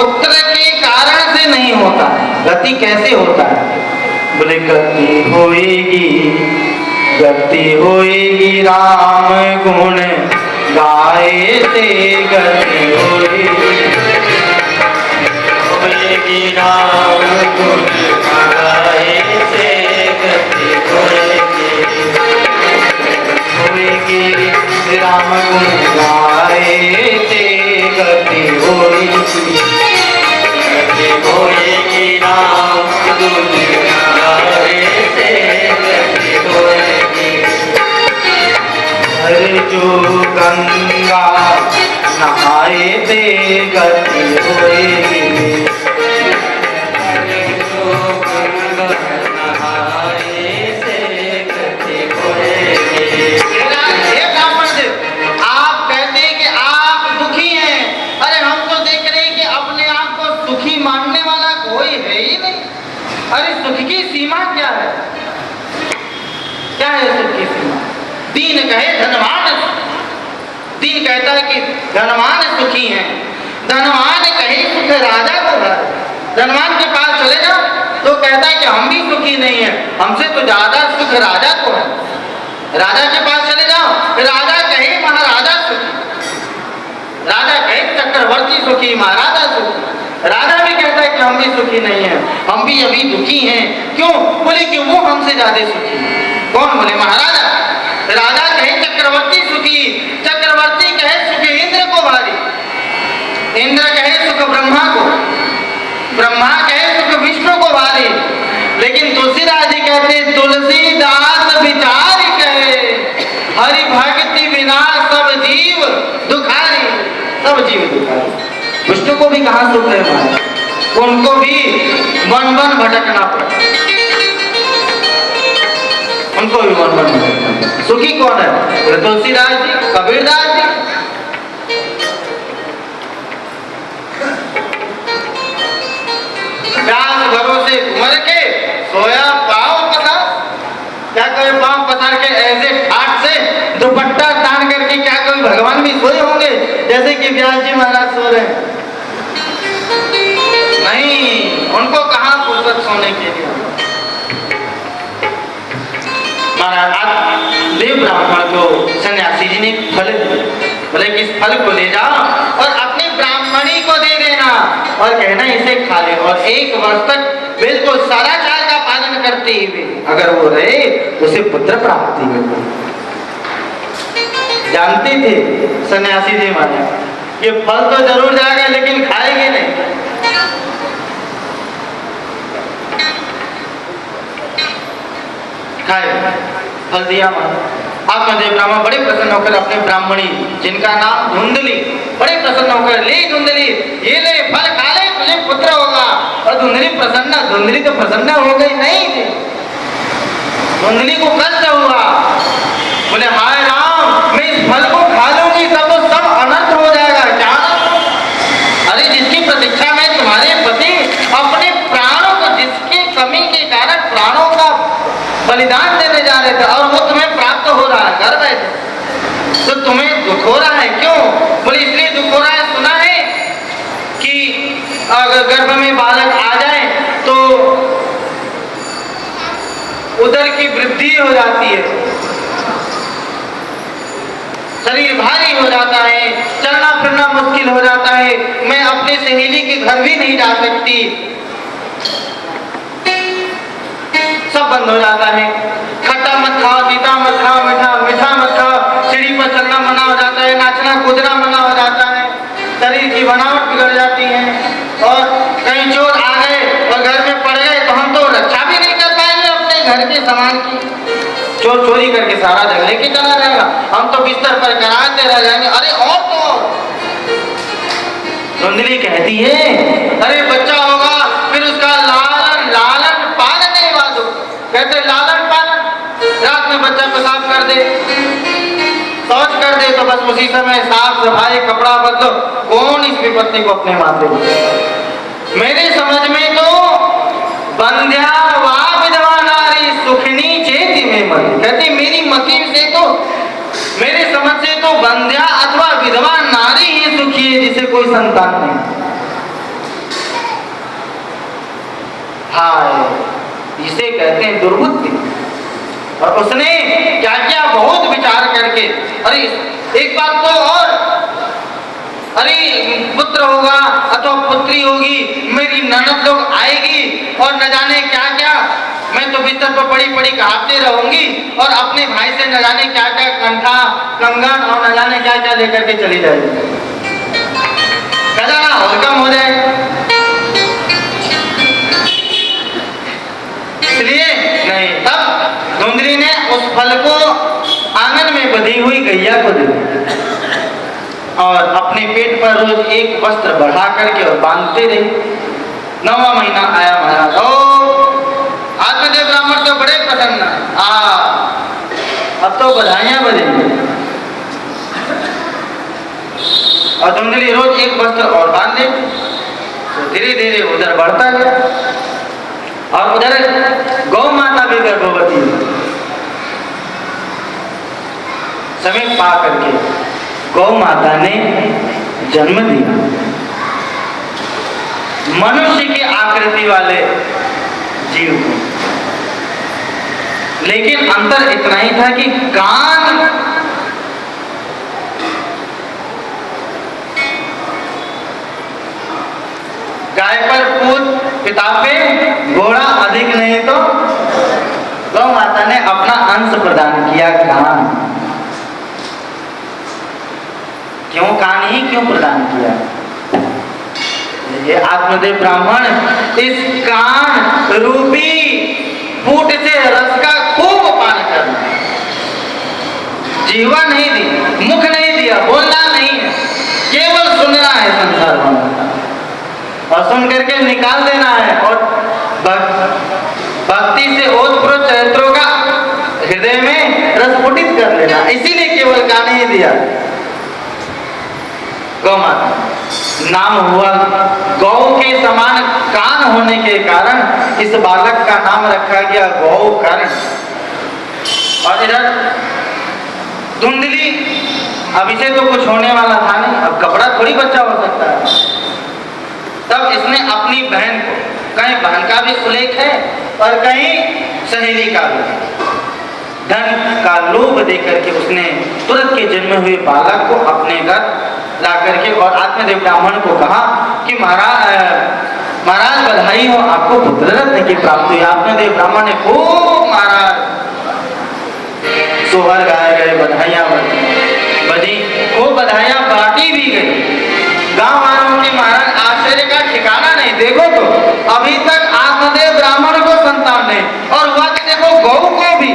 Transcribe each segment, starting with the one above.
पुत्र के कारण से नहीं होता है। गति कैसे होता है? बोले गति होएगी राम गुण गाए से गति होएगी राम गुण गाए से गति होएगी राम गुण गाए से गति होएगी राम गुण गाए से गति होएगी। हर जो गंगा नहाए से गति होएगी अरे सुख की सीमा क्या है? क्या है सुख की सीमा? दीन कहे धनवान, दीन कहता है कि धनवान सुखी हैं, धनवान कहे सुख राजा को है। धनवान के पास चले जाओ तो कहता है कि हम भी सुखी नहीं है, हमसे तो ज्यादा सुख राजा को है। राजा के पास चले जाओ, राजा कहे महाराजा सुखी, राजा कहे चक्रवर्ती सुखी, महाराजा सुखी। राजा भी कहता है कि हम भी सुखी नहीं हैं, हम भी अभी दुखी हैं। क्यों? बोले कि वो हमसे ज्यादा सुखी है। कौन? बोले महाराजा। राजा कहे चक्रवर्ती सुखी, चक्रवर्ती कहे सुख इंद्र को भारी, इंद्र कहे सुख ब्रह्मा को, ब्रह्मा कहे सुख विष्णु को भारी। लेकिन तुलसीदास जी कहते तुलसीदास विचार कहे हरि भक्ति बिना सब जीव दुखारी, सब जीव दुखारी। विष्णु को भी कहाँ सुख है महाराज, उनको भी वन वन भटकना पड़ा, उनको भी वन वन भटकना। सुखी कौन है? तुलसीदास जी, कबीरदास जी। व्यास भरोसे घुमर के सोया पाँव पसार, क्या कोई पाँव पसार के ऐसे ठाट से दुपट्टा तान करके क्या कोई भगवान भी सोए होंगे जैसे कि व्यास जी महाराज सो रहे हैं? नहीं, उनको कहाँ फुर्सत सोने के लिए। महाराज देव ब्राह्मण को सन्यासी जी ने फल बोले कि इस फल को ले जाओ और अपनी ब्राह्मणी को दे देना और कहना इसे खा ले, और 1 वर्ष तक बिल्कुल सदाचार का पालन करते हुए अगर वो रहे उसे पुत्र प्राप्ति होगी। जानते थे सन्यासी जी महाराज ये फल तो जरूर जाएगा लेकिन खाएंगे नहीं। खाए फल दिया आत्मदेव ब्राह्मण बड़े प्रसन्न होकर अपने ब्राह्मणी जिनका नाम धुंधली, बड़े प्रसन्न होकर ले धुंधली ये ले फल खा ले तुझे पुत्र होगा। और धुंधली तो प्रसन्न हो गई नहीं थी, धुंधली को कष्ट हुआ। बोले हाय राम, मैं इस फल को खा लूंगी तब तो सब अनर्थ हो जाएगा। क्या? अरे जिसकी प्रतीक्षा में तुम्हारे पति अपने प्राणों को, जिसकी कमी के कारण प्राणों का बलिदान देने जा रहे थे और वो तुम्हें प्राप्त हो रहा है घर बैठे, तो तुम्हें दुख हो रहा है। क्यों? बोले इसलिए दुख हो रहा है, सुना है कि अगर गर्भ में बालक आ जाए तो उदर की वृद्धि हो जाती है, शरीर भारी हो जाता है, चलना फिरना मुश्किल हो जाता है, मैं अपनी सहेली के घर भी नहीं जा सकती, सब बंद हो जाता है। खट्टा मत खाओ, तीता मत खाओ, मीठा मत खाओ, सीढ़ी पर चलना मना हो जाता है, नाचना कूदना मना हो जाता है, शरीर की बनावट बिगड़ जाती है। और कहीं चोर आ गए और घर में पड़ गए तो हम तो रक्षा भी नहीं कर पाएंगे अपने घर के सामान की, चोर चोरी करके सारा जगह लेके चला जाएगा, हम तो बिस्तर पर कराते रह जाएंगे। अरे और तो धुंधली कहती है अरे बच्चा होगा फिर उसका लालन पालन नहीं वादो, कहते लालन पालन, रात में बच्चा पेशाब कर दे, शौच कर दे तो बस उसी समय साफ सफाई कपड़ा बदलो, कौन इस विपत्ति को अपने माथे में। मेरे समझ में तो बंध्या वा विधवा नारी सुखनी चेती में मत, कहते मेरी मति से तो, मेरे समझ से तो बंध्या अथवा विधवा नारी ही सुखी है जिसे कोई संतान नहीं। कहते हैं दुर्बुद्धि। और उसने क्या किया, बहुत विचार करके, अरे एक बात तो और, अरे पुत्र होगा अथवा पुत्री होगी, मेरी ननद लोग आएगी और न जाने क्या क्या, मैं तो बिस्तर पर पड़ी पड़ी कहाते रहूंगी और अपने भाई से न जाने क्या क्या कंठा कंगन और न जाने क्या क्या लेकर के चली जाएगी, खजाना और कम हो जाए। इसलिए नहीं, तब धुंधली ने उस फल को आंगन में बंधी हुई गैया को दे दिया और अपने पेट पर रोज एक वस्त्र बढ़ा करके और बांधते रहे। 9वां महीना आया महाराज, आत्मदेव ब्राह्मण तो बड़े प्रसन्न, अब तो बधाइयां बजेंगी। और धुंधली रोज एक वस्त्र और बांध दे, तो धीरे धीरे उधर बढ़ता गया और उधर गौ माता भी गर्भवती समय पा करके गौ माता ने जन्म दिया मनुष्य की आकृति वाले जीव को। लेकिन अंतर इतना ही था कि कान गाय पर पूत पिता पे घोड़ा, अधिक नहीं तो गौ माता ने अपना अंश प्रदान किया, कान। क्यों कान ही क्यों प्रदान किया? ये आत्मदेव ब्राह्मण इस कान रूपी फूट से रस का खूब पान करना, जीवा नहीं दी, मुख नहीं दिया, बोलना नहीं है, केवल सुनना है संसार में और सुन करके निकाल देना है और भक्ति से ओतप्रोत चरित्रों का हृदय में रसपुटित कर लेना, इसीलिए केवल कान ही दिया। गौ माता नाम हुआ, गौ के समान कान होने के कारण इस बालक का नाम रखा गया गौकर्ण। और इधर धुंधली, अब इसे तो कुछ होने वाला था नहीं, अब कपड़ा थोड़ी बच्चा हो सकता है। तब इसने अपनी बहन को, कहीं बहन का भी उल्लेख है और कहीं सहेली का भी, धन का लोभ देकर के उसने तुरंत के जन्मे हुए बालक को अपने घर ला करके और आत्मदेव ब्राह्मण को कहा कि महाराज बधाई हो, आपको पुत्र रत्न की प्राप्ति हुई। आत्मदेव ब्राह्मण ने खूब महाराज सोहर गाए गए, बधाइयां बजी, खूब बधाइयां बांटी भी गई। गांव वालों की महाराज आश्चर्य का ठिकाना नहीं। देखो तो अभी तक आत्मदेव ब्राह्मण को संतान नहीं, और हुआ कि देखो गौ को भी,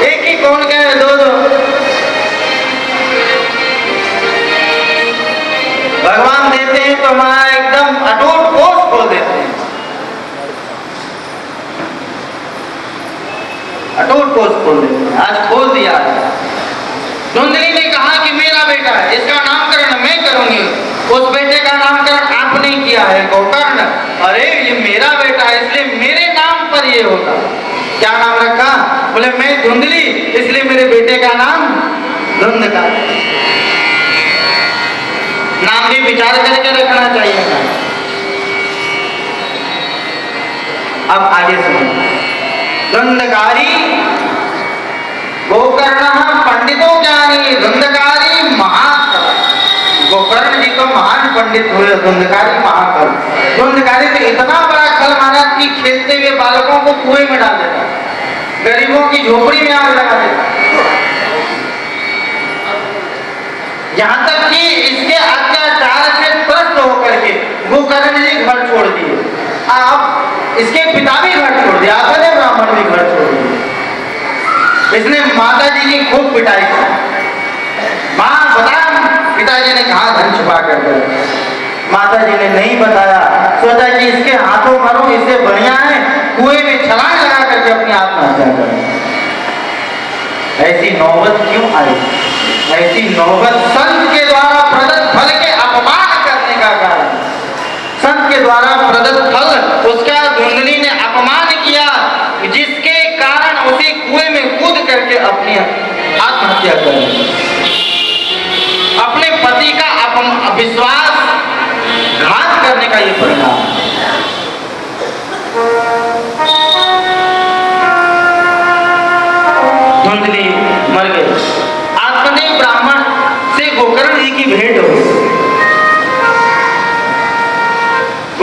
एक ही कौन गए, दो दो। भगवान देते हैं तो हमारा एकदम अटूट कोष खोल देते हैं, अटूट कोष खोल देते हैं। आज खोल दिया। धुंधली ने कहा कि मेरा बेटा है, इसका नामकरण मैं करूंगी। उस बेटे का नामकरण आपने किया है गौकर्ण, अरे ये मेरा बेटा है इसलिए मेरे नाम पर ये होगा। क्या नाम रखा? बोले मैं धुंधली, इसलिए मेरे बेटे का नाम धुंधकार। नाम भी विचार करके रखना चाहिए था। अब आगे सुनो। धुंधकारी गोकर्ण पंडितों ज्ञानी, धुंधकारी महाकवि। गोकर्ण जी तो महान पंडित हुए, धुंधकारी महाकवि। धुंधकारी तो इतना बड़ा खल माना कि खेलते हुए बालकों को कुएं में डाल देता, गरीबों की झोपड़ी में आग लगा देता, यहाँ तक कि इसके अत्याचार से त्रस्त होकर के गोकर्ण जी घर छोड़ दिए। अब इसके पिता भी घर छोड़ दिया, आत्मदेव ब्राह्मण भी घर छोड़ दिए। इसने माता जी की खूब पिटाई की। माँ बता, पिताजी ने कहा धन छुपा कर दे। माता जी ने नहीं बताया, सोचा कि इसके हाथों मरो, इससे बढ़िया है कुएं में छलांग लगा करके अपनी आत्महत्या करो। ऐसी नौबत क्यों आई? ऐसी नौबत संत के द्वारा प्रदत्त फल के अपमान करने का कारण। संत के द्वारा प्रदत्त फल उसका धुंधली ने अपमान किया, जिसके कारण उसे कुएं में कूद करके अपनी आत्महत्या कर ली। अपने पति का विश्वास घात करने का ये परिणाम।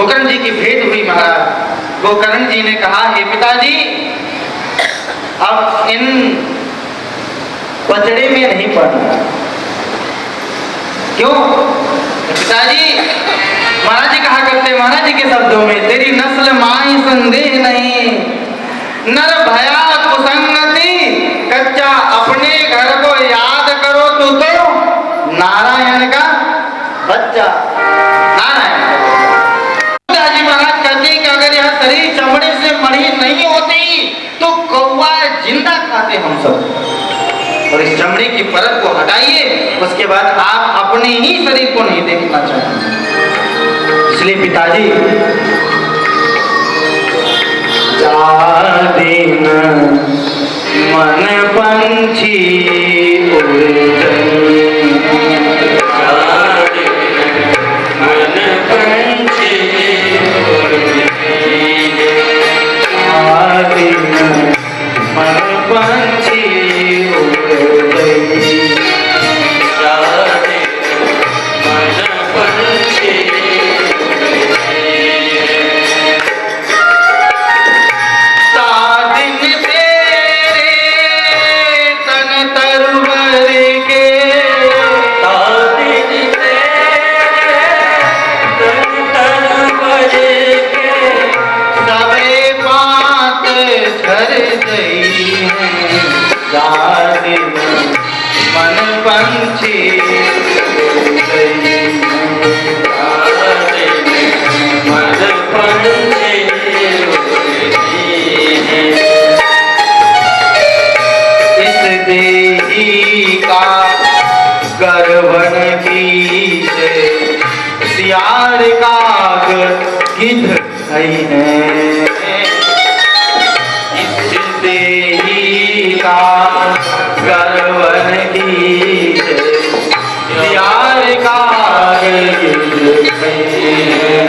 गोकर्ण जी की भेंट हुई महाराज। गोकर्ण जी ने कहा, हे पिताजी, अब इन पचड़े में नहीं पड़ना। क्यों? पिताजी, महाराज जी कहा करते, महाराज जी के शब्दों में, तेरी नस्ल माई संदेह नहीं, नर भया कुसंगति, कच्चा अपने घर को याद करो, तू तो नारायण का बच्चा। नारायण पिताजी महाराज कहते हैं कि अगर यह शरीर चमड़े से मढ़ी नहीं होती तो कौवा जिंदा खाते हम सब। और इस चमड़े की परत को हटाइए, उसके बाद आप अपने ही शरीर को नहीं देखना चाहेंगे। इसलिए पिताजी, दिन मन पंछी सियार का गिद्ध नहीं है, इस देही का गर्वन की सियार का गिद्ध नहीं है।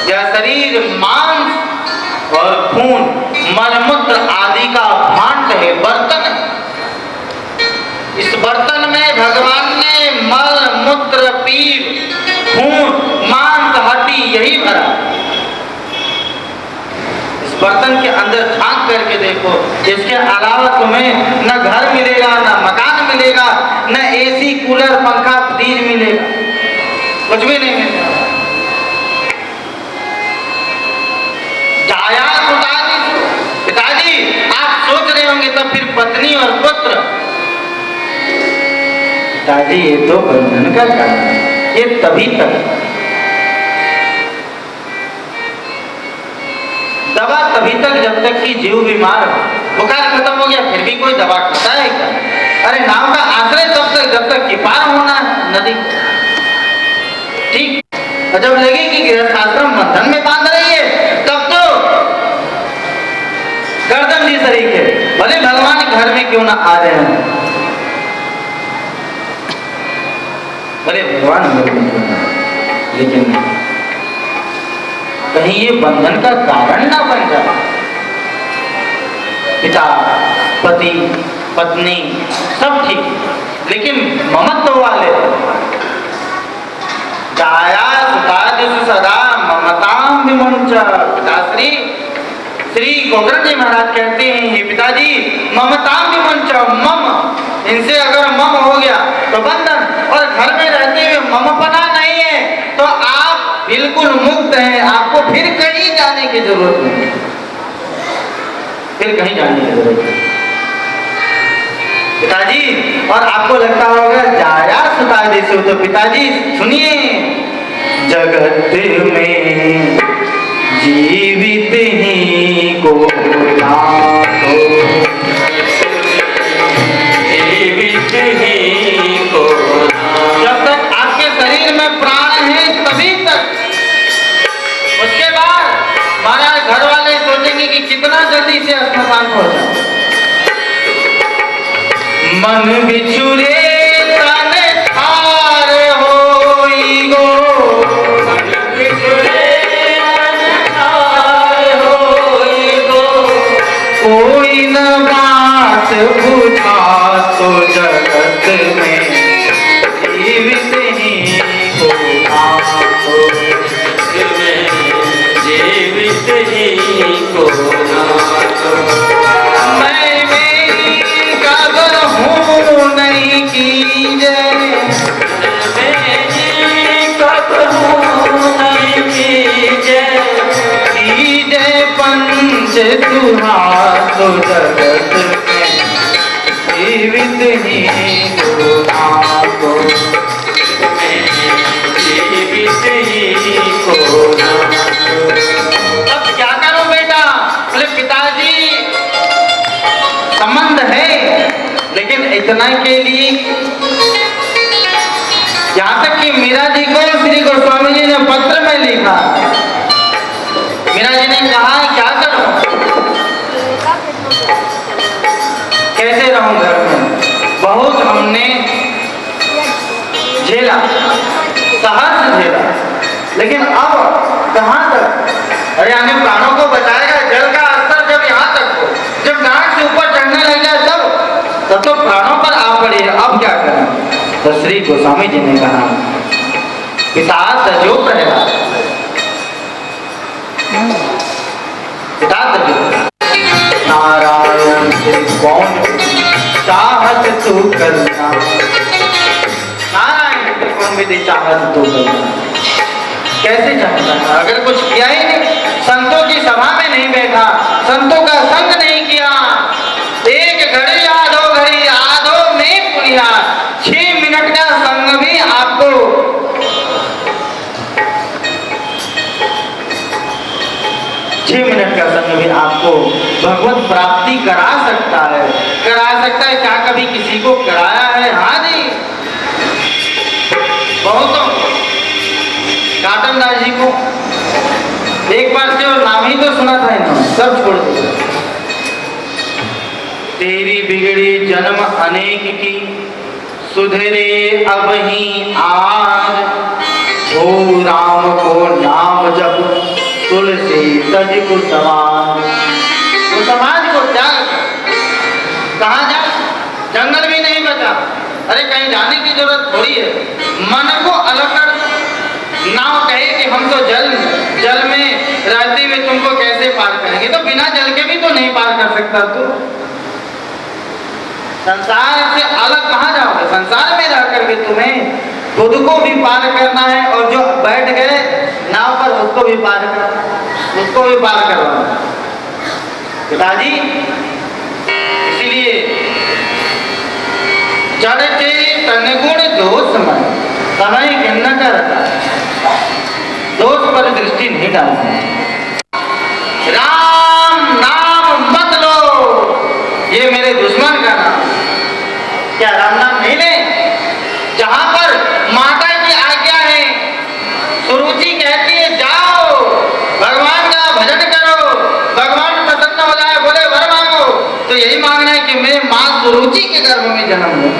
यह शरीर मांस और खून मलमूत्र आदि का भांड है, बर्तन है। इस बर्तन में भगवान ने मल मूत्र पीप खून मांस हड्डी यही भरा। इस बर्तन के अंदर झांक करके देखो, इसके अलावा तुम्हें न घर मिलेगा, न मकान मिलेगा, न एसी कूलर पंखा फ्रीज मिलेगा, कुछ भी नहीं मिलेगा। पिताजी, आप सोच रहे होंगे तब फिर पत्नी और पुत्र। पिताजी, ये तो बंधन का कारण है, ये तभी तक। दवा तभी तक जब तक कि जीव बीमार हो। बुखार खत्म हो गया फिर भी कोई दवा खाता है क्या? अरे नाव का आश्रय तब तक जब तक कि पार होना है नदी। ठीक, और जब लगे कि गृहस्थ आश्रम बंधन में बांध रही है तब तो गर्दन जी शरीक है, भले भगवान घर में क्यों ना आ रहे हैं, भले भगवान घर में क्यों ना, लेकिन कहीं ये बंधन का कारण ना बन जाए। पिता, पति, पत्नी सब ठीक, लेकिन ममत्व वाले जाया सुतादिषु सदा ममताम विमुंच। पिताश्री श्री गोकर्ण जी महाराज कहते हैं, हे पिताजी, ममताम विमुंच, मम, इनसे अगर मम हो गया तो बंधन, और घर में रहते हुए ममपना नहीं है तो आप बिल्कुल मुक्त हैं। आपको फिर कहीं जाने की जरूरत नहीं, फिर कहीं जाने की जरूरत नहीं पिताजी। और आपको लगता होगा जाया सुतादिषु, तो पिताजी सुनिए, जगत में जीवित ही को नाथो, जीवित ही को। जब तक आपके शरीर में प्राण है तभी तक, उसके बाद महाराज घर वाले सोचेंगे कि कितना जल्दी से अस्पताल पहुंचा। मन बिछुरे तन थार होई गो, मन बिछुरे तन थार होई गो, कोई न बात बुझा तो जगत में जीवित ही को नाथो, जीवित ही को नाथो। मैं मेरी कदर हूँ नहीं कीजे, मेरी कदर हूँ नहीं कीजे, कीजे पंच सुहास तो जगत में जीवित ही को नाथो, जीवित ही को नाथो। अब क्या करो बेटा? बोले पिताजी संबंध है, लेकिन इतना के लिए, यहाँ तक कि मीरा जी को श्री गोस्वामी जी ने पत्र में लिखा। मीरा जी ने कहा क्या करूं, कैसे रहूं घर में, बहुत हमने झेला, सहर्ष झेला, लेकिन अब कहाँ तक? अरे हमें प्राणों को बचाएगा, जल का स्तर जब यहाँ तक हो, जब नाक से ऊपर चढ़ने लग जाए तब तो प्राणों पर आ पड़ी है, अब क्या करें? तो श्री गोस्वामी जी ने कहा पिता तजो पहला, पिता तजो नारायण से कौन चाहत तू करना, नारायण से कौन विधि चाहत तू करना। कैसे चाहता है? अगर कुछ किया ही नहीं, संतों की सभा में नहीं बैठा, संतों का संग नहीं किया, एक घड़ी आधो घड़ी आधो में पुनिया, 6 मिनट का संग भी आपको, 6 मिनट का संग भी आपको भगवत प्राप्ति करा सकता है, करा सकता है। क्या कभी किसी को कराया है? हाँ जी, बहुतों, काटन दास जी को एक बार से और नाम ही तो सुना था इन्होंने, सब छोड़ दिया। तेरी बिगड़ी जन्म अनेक की, सुधरे अब ही आज, हो राम को नाम जप, तुलसी तज को समाज। तो समाज को त्याग, कहाँ जा? जंगल भी नहीं बचा, अरे कहीं जाने की जरूरत थोड़ी है, मन को अलग कर। नाव कहे कि हम तो जल में रहते हुए तुमको कैसे पार करेंगे, तो बिना जल के भी तो नहीं पार कर सकता तू। संसार से अलग कहाँ जाओगे? संसार में रह करके तुम्हें खुद को भी पार करना है, और जो बैठ गए नाव पर उसको भी पार करना, उसको भी पार करवाना। पिताजी इसीलिए चढ़ते तनगुण दोष समय गिनना कर दोष पर दृष्टि नहीं डालना। राम नाम मत लो, ये मेरे दुश्मन का नाम। क्या राम नाम नहीं ले? जहां पर माता की आज्ञा है, सुरुचि कहती है जाओ भगवान का भजन करो, भगवान प्रसन्न हो जाए, बोले वर मांगो, तो यही मांगना है कि मेरे माँ सुरुचि के गर्भ में जन्म हो।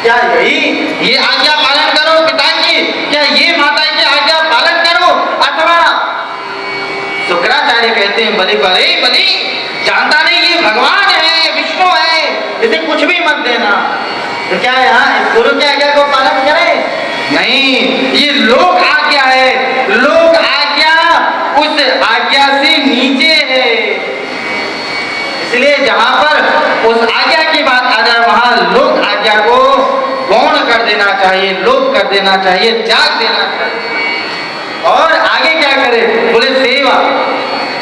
क्या यही ये आज्ञा पालन करो पिता की? क्या ये माता की आज्ञा पालन करो? अथवा शुक्राचार्य कहते हैं बलि बलि बलि जानता नहीं ये भगवान है, विष्णु है, इसे कुछ भी मत देना। तो क्या यहाँ इस गुरु की आज्ञा को पालन करें? नहीं, ये लोक आज्ञा है, लोक आज्ञा उस आज्ञा से नीचे है। इसलिए जहां पर उस आज्ञा की बात आ जाए वहां लोक आज्ञा को गौण कर देना चाहिए, लोप कर देना चाहिए, त्याग देना चाहिए। और आगे क्या करे? बोले सेवा,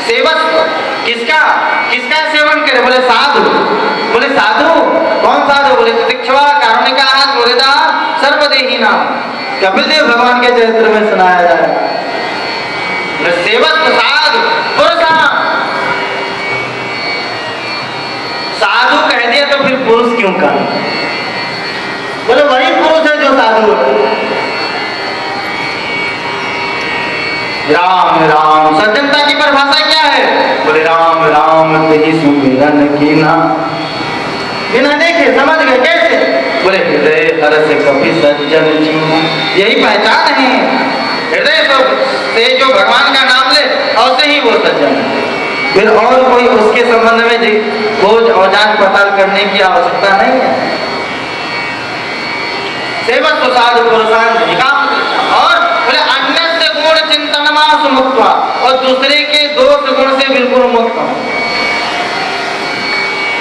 सेवक किसका किसका सेवन करे? बोले साधु। बोले साधु कौन साधु? बोले तितिक्षवा कारुणिका सुहृदा सर्वदेही नाम। कपिल देव भगवान के चरित्र में सुनाया जा रहा है। सेवक प्रसाद पुरुषान, साधु कह दिया तो फिर पुरुष क्यों कहा? बोले वही पुरुष है जो साधु है। राम राम, सज्जनता की परिभाषा क्या है? बोले राम राम तेहि सुमिरन कीना। बिना देखे समझ गए कैसे? बोले हृदय हर्ष कपि सज्जन जीना। यही पहचान है, हृदय से जो भगवान का नाम ले और से ही वो सज्जन है। फिर और कोई उसके संबंध में खोज और जांच पड़ताल करने की आवश्यकता नहीं है। सेवक प्रसाद पुरुषान और बोले अन्य से गुण चिंतन मास मुक्त, और दूसरे के दोष गुण से बिल्कुल मुक्त हो।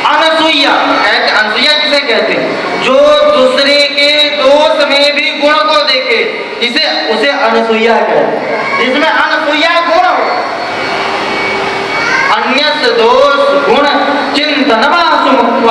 अनसूया कहते, अनसूया किसे कहते हैं? जो दूसरे के दोष में भी गुण को देखे, इसे उसे अनसूया कहते हैं। जिसमें अनसूया गुण हो, अन्य दोष गुण चिंतन मास मुक्त,